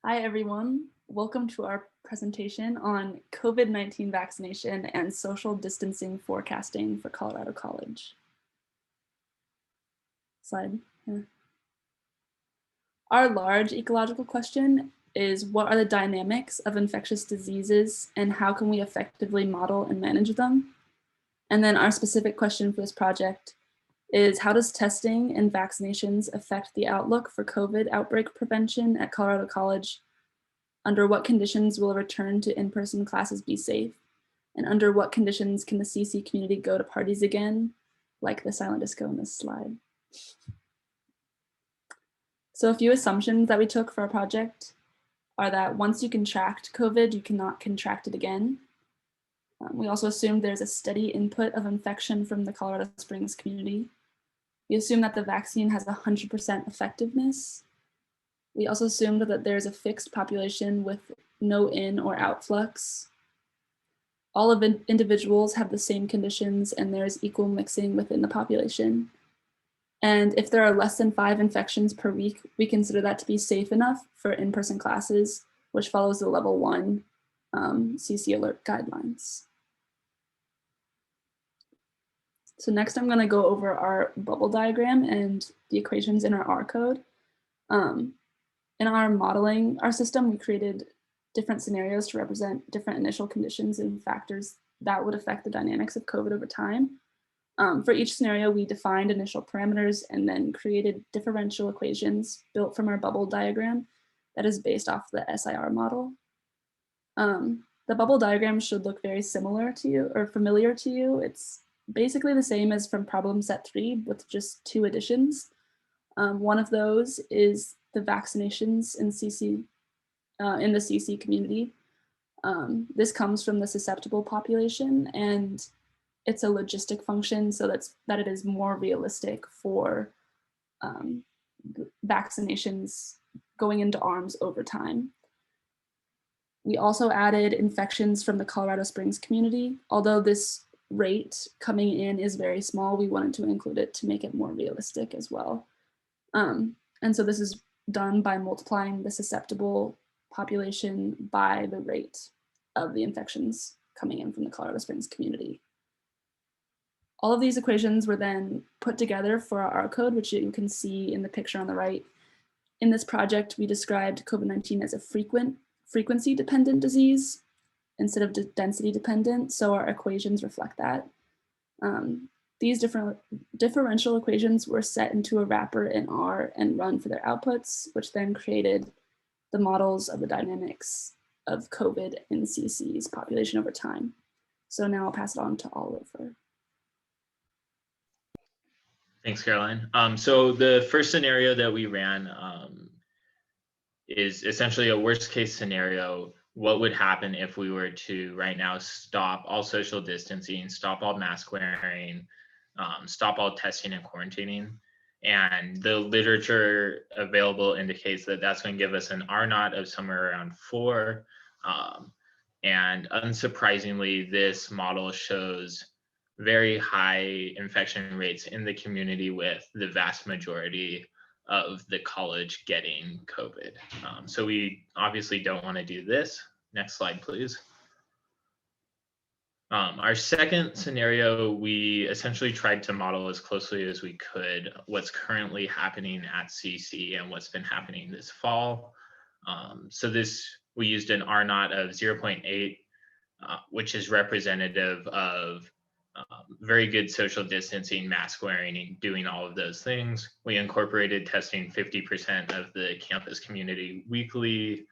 Hi, everyone. Welcome to our presentation on COVID-19 vaccination and social distancing forecasting for Colorado College. Slide. Yeah. Our large ecological question is, what are the dynamics of infectious diseases and how can we effectively model and manage them? And then our specific question for this project is, how does testing and vaccinations affect the outlook for COVID outbreak prevention at Colorado College? Under what conditions will a return to in-person classes be safe? And under what conditions can the CC community go to parties again, like the silent disco in this slide? So a few assumptions that we took for our project are that once you contract COVID, you cannot contract it again. We also assumed there's a steady input of infection from the Colorado Springs community. We assume that the vaccine has 100% effectiveness. We also assumed that there's a fixed population with no in or outflux. All of individuals have the same conditions and there's equal mixing within the population. And if there are less than 5 infections per week, we consider that to be safe enough for in-person classes, which follows the level 1 CC alert guidelines. So next I'm going to go over our bubble diagram and the equations in our R code. In our modeling our system, we created different scenarios to represent different initial conditions and factors that would affect the dynamics of COVID over time. For each scenario, we defined initial parameters and then created differential equations built from our bubble diagram that is based off the SIR model. The bubble diagram should look very similar to you or familiar to you. It's basically the same as from problem set 3 with just 2 additions. One of those is the vaccinations in the CC community. This comes from the susceptible population, and it's a logistic function so that it is more realistic for vaccinations going into arms over time. We also added infections from the Colorado Springs community. Although this rate coming in is very small, we wanted to include it to make it more realistic as well. And so this is done by multiplying the susceptible population by the rate of the infections coming in from the Colorado Springs community. All of these equations were then put together for our R code, which you can see in the picture on the right. In this project, we described COVID-19 as a frequency-dependent disease instead of density-dependent, so our equations reflect that. These differential equations were set into a wrapper in R and run for their outputs, which then created the models of the dynamics of COVID in CC's population over time. So now I'll pass it on to Oliver. Thanks, Caroline. So the first scenario that we ran is essentially a worst case scenario. What would happen if we were to right now stop all social distancing, stop all mask wearing, stop all testing and quarantining? And the literature available indicates that that's going to give us an R0 of somewhere around 4. And unsurprisingly, this model shows very high infection rates in the community, with the vast majority of the college getting COVID. So we obviously don't want to do this. Next slide, please. Our second scenario, we essentially tried to model as closely as we could what's currently happening at CC and what's been happening this fall. So we used an R0 of 0.8, which is representative of very good social distancing, mask wearing, and doing all of those things. We incorporated testing 50% of the campus community weekly,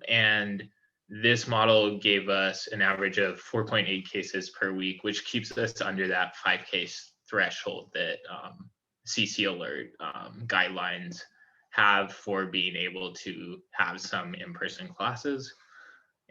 and this model gave us an average of 4.8 cases per week, which keeps us under that 5 case threshold that CC alert guidelines have for being able to have some in-person classes.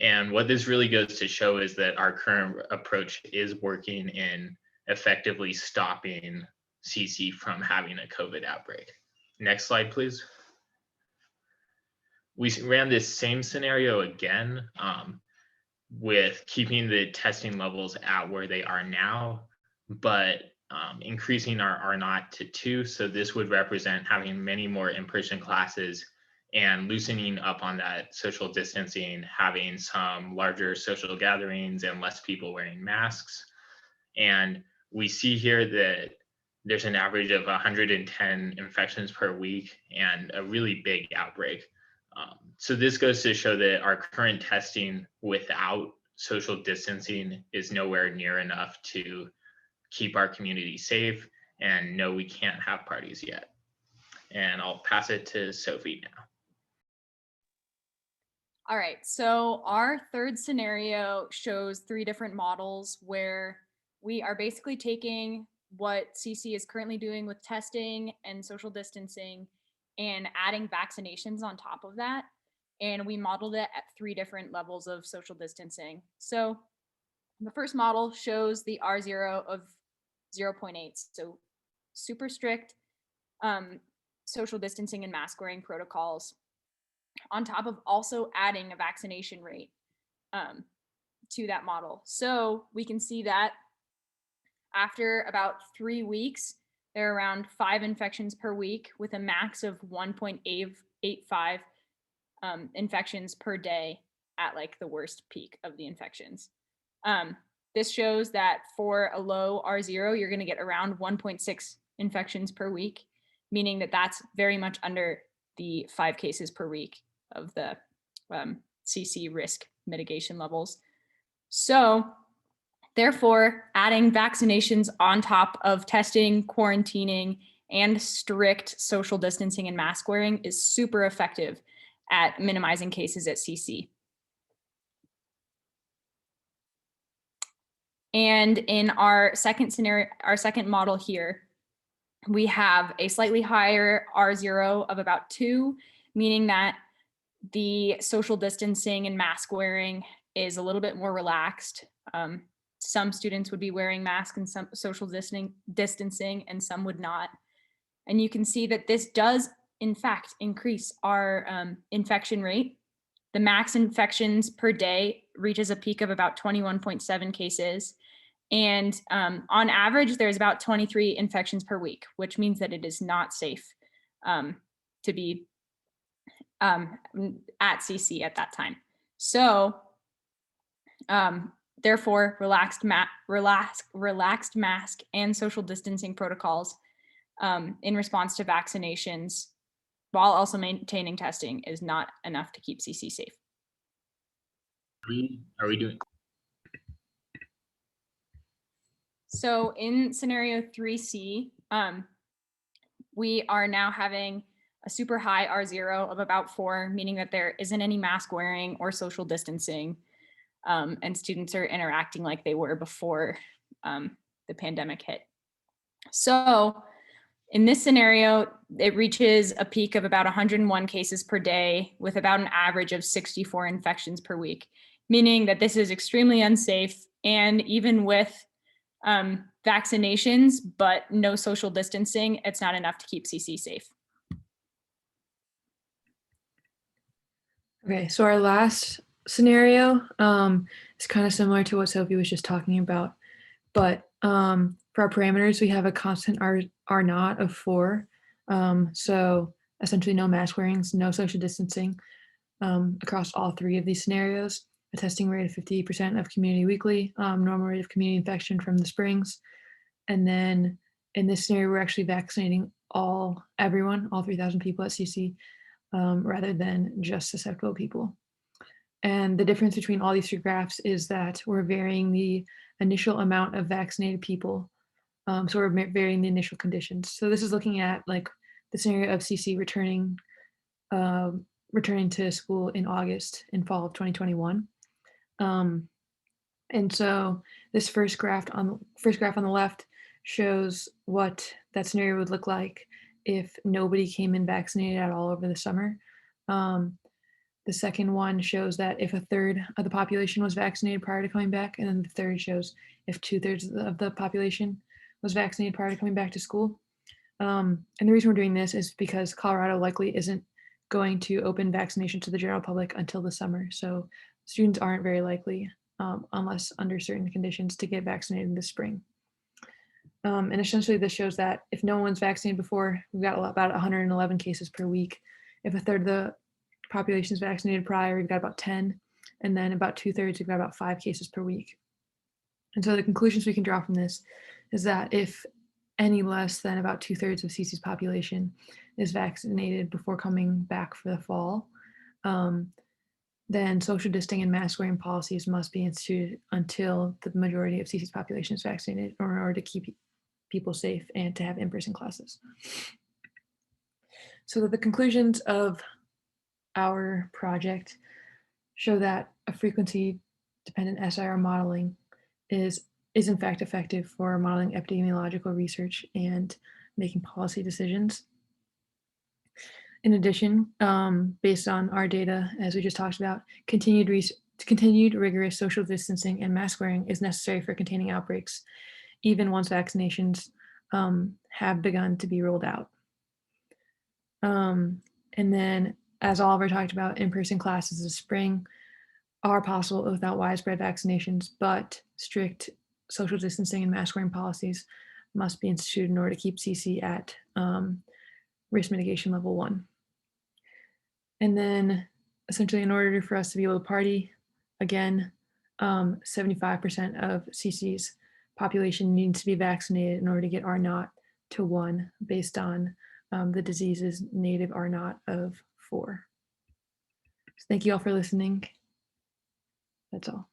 And what this really goes to show is that our current approach is working in effectively stopping CC from having a COVID outbreak. Next slide, please. We ran this same scenario again with keeping the testing levels at where they are now, but increasing our R0 to 2. So this would represent having many more in-person classes and loosening up on that social distancing, having some larger social gatherings and less people wearing masks. And we see here that there's an average of 110 infections per week and a really big outbreak. So this goes to show that our current testing without social distancing is nowhere near enough to keep our community safe, and no, we can't have parties yet. And I'll pass it to Sophie now. All right, so our third scenario shows 3 different models where we are basically taking what CC is currently doing with testing and social distancing and adding vaccinations on top of that. And we modeled it at 3 different levels of social distancing. So the first model shows the R0 of 0.8, so super strict social distancing and mask wearing protocols, on top of also adding a vaccination rate to that model. So we can see that after about 3 weeks, there are around 5 infections per week with a max of 1.85 infections per day at like the worst peak of the infections. This shows that for a low R0, you're going to get around 1.6 infections per week, meaning that that's very much under the 5 cases per week of the CC risk mitigation levels. So therefore, adding vaccinations on top of testing, quarantining, and strict social distancing and mask wearing is super effective at minimizing cases at CC. And in our second scenario, our second model here, we have a slightly higher R0 of about 2, meaning that the social distancing and mask wearing is a little bit more relaxed. Some students would be wearing masks and some social distancing, and some would not. And you can see that this does, in fact, increase our infection rate. The max infections per day reaches a peak of about 21.7 cases. And on average, there's about 23 infections per week, which means that it is not safe to be at CC at that time. So therefore, relaxed mask and social distancing protocols in response to vaccinations, while also maintaining testing, is not enough to keep CC safe. Are we doing? So in scenario 3C, we are now having a super high R0 of about 4, meaning that there isn't any mask wearing or social distancing, and students are interacting like they were before the pandemic hit. So in this scenario, it reaches a peak of about 101 cases per day with about an average of 64 infections per week, meaning that this is extremely unsafe. And even with vaccinations, but no social distancing, it's not enough to keep CC safe. Okay, so our last scenario is kind of similar to what Sophie was just talking about, but for our parameters, we have a constant R naught of 4. So essentially no mask wearings, no social distancing across all 3 of these scenarios, a testing rate of 50% of community weekly, normal rate of community infection from the springs. And then in this scenario, we're actually vaccinating everyone, all 3,000 people at CC, rather than just susceptible people. And the difference between all these 3 graphs is that we're varying the initial amount of vaccinated people. So we're varying the initial conditions. So this is looking at like the scenario of CC returning to school in fall of 2021. And so this first graph on the left shows what that scenario would look like if nobody came in vaccinated at all over the summer. The second one shows that if a third of the population was vaccinated prior to coming back, and then the third shows if 2/3 of the population was vaccinated prior to coming back to school. And the reason we're doing this is because Colorado likely isn't going to open vaccination to the general public until the summer. So students aren't very likely, unless under certain conditions, to get vaccinated in the spring. And essentially this shows that if no one's vaccinated before, we've got about 111 cases per week. If a third of the populations vaccinated prior, we've got about 10, and then about 2/3, we've got about 5 cases per week. And so the conclusions we can draw from this is that if any less than about 2/3 of CC's population is vaccinated before coming back for the fall, then social distancing and mask wearing policies must be instituted until the majority of CC's population is vaccinated in order to keep people safe and to have in-person classes. So the conclusions of our project show that a frequency-dependent SIR modeling is in fact effective for modeling epidemiological research and making policy decisions. In addition, based on our data, as we just talked about, continued rigorous social distancing and mask wearing is necessary for containing outbreaks, even once vaccinations have begun to be rolled out. And then, as Oliver talked about, in-person classes this spring are possible without widespread vaccinations, but strict social distancing and mask wearing policies must be instituted in order to keep CC at risk mitigation level 1. And then essentially in order for us to be able to party, again, 75% of CC's population needs to be vaccinated in order to get R0 to 1 based on the disease's native R0 of 4. So thank you all for listening. That's all.